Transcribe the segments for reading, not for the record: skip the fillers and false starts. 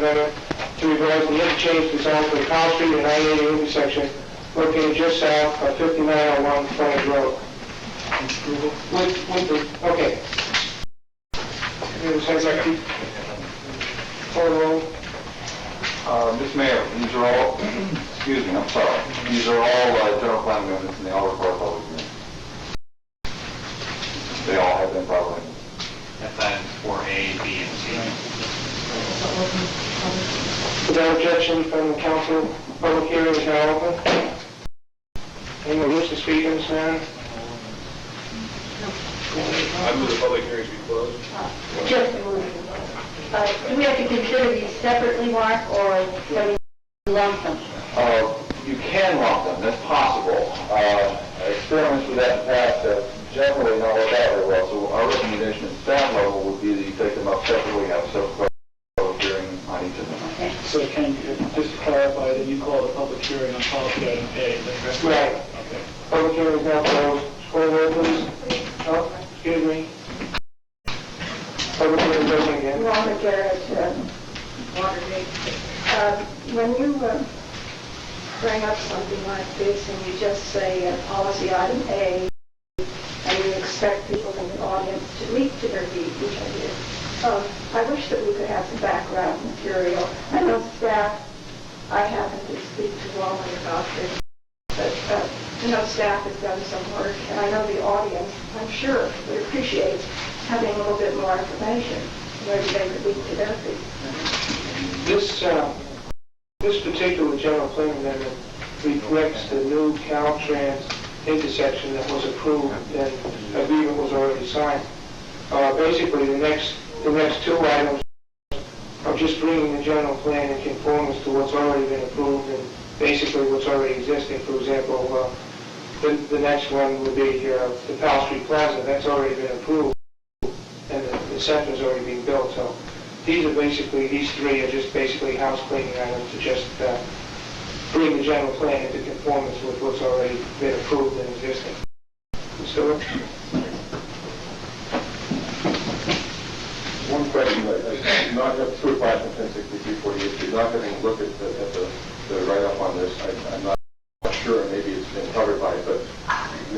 amendment to revise the interchange design for the Powell Street and I-80 intersection located just south of 5901 Frontage Road. Okay. Second. Call the roll. Mr. Mayor, these are all, excuse me, I'm sorry. These are all general plan amendments and they all require public hearing. They all have been public. That's items 4A, B, and C. Without objection from the council, public hearing is now open. Anyone wish to speak in this matter? I move the public hearings be closed. Just a moment. Do we have to consider these separately, Mark, or can we lump them? You can lump them, that's possible. Experiments with that in the past have generally not worked out very well, so our recommendation at staff level would be that you take them up separately, have a separate public hearing on each of them. Okay. So Ken, just to clarify, that you call the public hearing on policy item A, is that correct? Right. Okay. Public hearing is now closed. Call the roll, please. Oh, excuse me. Public hearing is open again. Walter Garrett, Watergate. When you bring up something like this and you just say policy item A, and you expect people in the audience to leap to their feet, which I did, I wish that we could have some background material. I know staff, I happen to speak to Walter about this, but staff has done some work, and I know the audience, I'm sure, would appreciate having a little bit more information, maybe they could leap to their feet. This particular general plan amendment reflects the new Caltrans intersection that was approved and agreement was already signed. Basically, the next two items are just bringing the general plan in conformance to what's already been approved and basically what's already existing. For example, the next one would be the Powell Street Plaza. That's already been approved, and the center's already being built. So these three are just basically house cleaning items to just bring the general plan into conformance with what's already been approved and existing. Stewart? One question, not through 5106348, not having looked at the write-up on this, I'm not sure, maybe it's been covered by it, but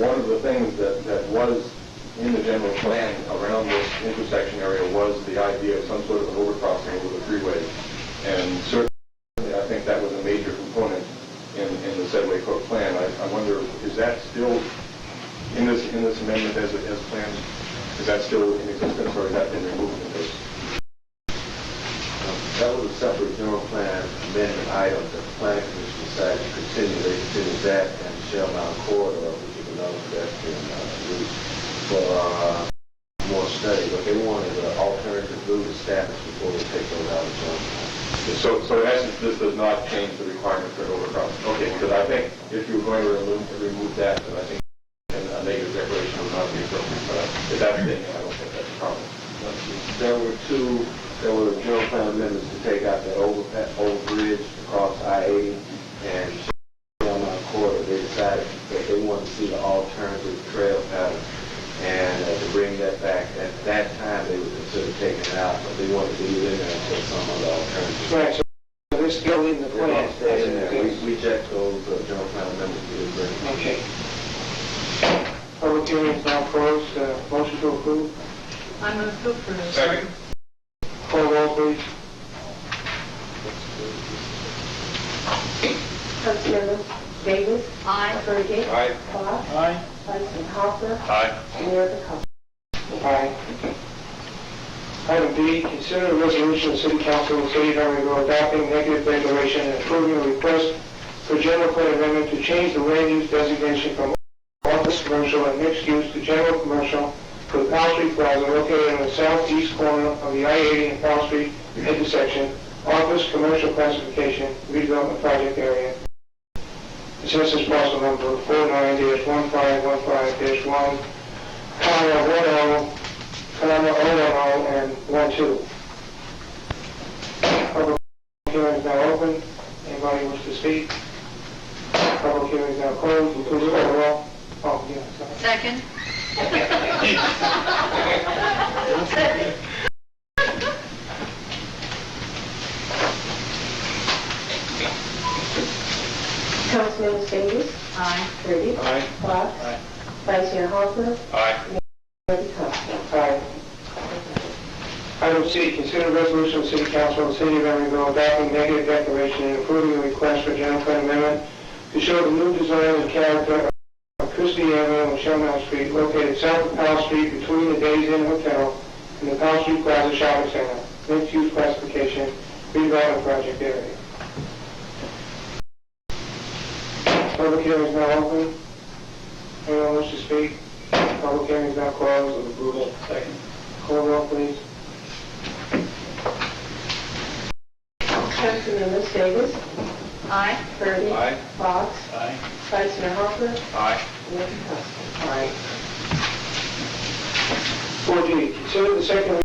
one of the things that was in the general plan around this intersection area was the idea of some sort of an overcrossing over the freeway. And certainly I think that was a major component in the Sedway Court plan. I wonder, is that still in this amendment as planned? Is that still in existence, or has that been removed in this? That was a separate general plan amendment item that the planning commission decided to continue. They continued that and the Shell Mountain corridor, which is another that's been used for more study. But they wanted an alternative route established before they take those out of general plan. So in essence, this does not change the requirement for an overcrossing. Okay, because I think if you were going to remove that, then I think a negative declaration would not be appropriate. But if that's the thing, I don't think that's a problem. There were general plan amendments to take out that overbridge across I-80 and Shell Mountain corridor. They decided that they wanted to see the alternative trail pattern and to bring that back. At that time, they would consider taking it out, but they wanted to leave it in there until some other alternative. Right, so they're still in the plan. We checked those general plan amendments. Okay. Public hearing is now closed. Motion to approve. I'm going to approve. Second. Call roll, please. Councilmember Davis. Aye. Burgess. Aye. Clark. Aye. Councilman Hopper. Aye. Mayor DeCosta. Aye. Item B, consider a resolution of the City Council of the City of Emeryville adopting negative declaration and approving a request for general plan amendment to change the land use designation from office commercial and mixed use to general commercial for the Powell Street Plaza located on the southeast corner of the I-80 and Powell Street intersection, office commercial classification, redevelopment project area. Census parcel number 49-1515-1, comma 10, comma 010, and 12. Public hearing is now open. Anybody wish to speak? Public hearing is now closed. Will please call the roll. Oh, yeah, sorry. Second. Councilmember Davis. Aye. Rudy. Aye. Fox. Aye. Vice Mayor Hoffner. Aye. Mayor DeCosta. Aye. Item C, consider resolution of City Council of the City of Emeryville adopting negative declaration and approving a request for general plan amendment to show the new design and character of Christie Avenue and Shellmount Street located south of Powell Street between the Days Inn Hotel and the Powell Street Plaza Shopping Center, mixed-use classification, redevelopment project area. Public hearing is now open. Anyone wish to speak? Public hearing is now closed. Move approval. Second. Call roll, please. Councilmembers Davis. Aye. Rudy. Aye. Fox. Aye. Vice Mayor Hoffner. Aye. Mayor DeCosta. Aye. 4G, consider the second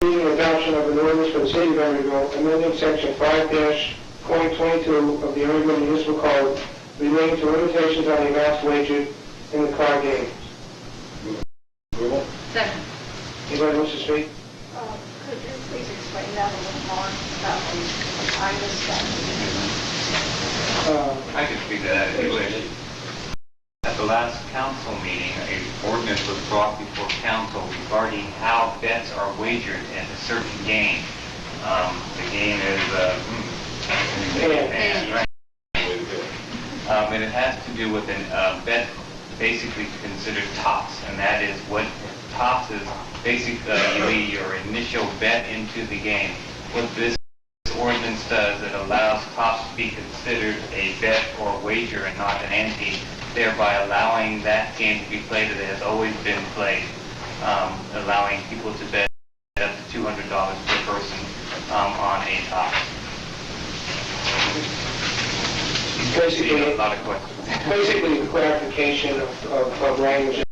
reading and adoption of an ordinance for the City of Emeryville, amending section 5-.22 of the Emeryville Municipal Code relating to limitations on the amounts wagered in the card games. Approval. Second. Anybody wish to speak? Could you please explain that a little more? I missed that. I can speak to that if you wish. At the last council meeting, an ordinance was brought before council regarding how bets are wagered at a certain game. The game is, Yeah. And it has to do with a bet basically considered tops, and that is what tops is basically your initial bet into the game. What this ordinance does, it allows tops to be considered a bet or wager and not an ante, thereby allowing that game to be played as it has always been played, allowing people to bet up to $200 per person on a top. Basically, A lot of questions. basically the clarification of language